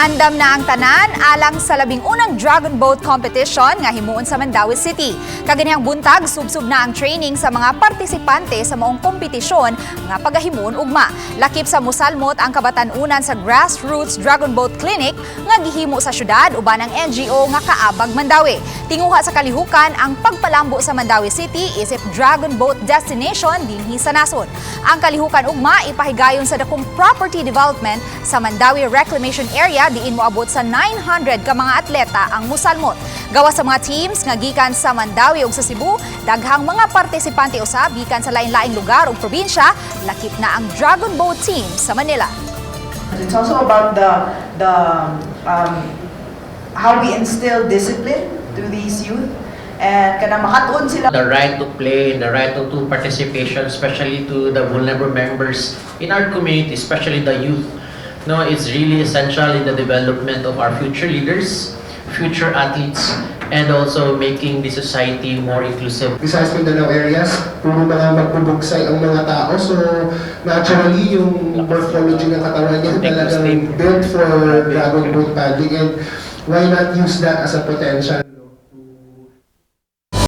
Andam na ang tanan alang sa 11 Dragon Boat Competition nga himuon sa Mandaue City. Kaganihang buntag, subsub na ang training sa mga partisipante sa maong kompetisyon nga pagahimuon ugma. Lakip sa musalmot ang kabatan-unan sa Grassroots Dragon Boat Clinic nga gihimo sa syudad uban ang NGO nga kaabag Mandaue. Tinguha sa kalihukan ang pagpalambo sa Mandaue City isip Dragon Boat Destination dinhi sa nasod. Ang kalihukan ugma ipahigayong sa dakong property development sa Mandaue Reclamation Area diin moabot sa 900 ka mga atleta ang musalmot. Gawas sa mga teams nga gikan sa Mandaue ug sa Cebu, daghang mga partisipante usab gikan sa lain-laing lugar ug probinsya, lakip na ang Dragon Boat team sa Manila. It's also about the how we instill discipline to these youth and kana makatuon sila. The right to play, the right to participation, especially to the vulnerable members in our community, especially the youth. No, it's really essential in the development of our future leaders, future athletes, and also making the society more inclusive. Besides Mindanao areas, puro mga magbubugsay ang mga tao. So, naturally, yung morphology ng katawan niya talagang built for dragon boat paddling. And why not use that as a potential?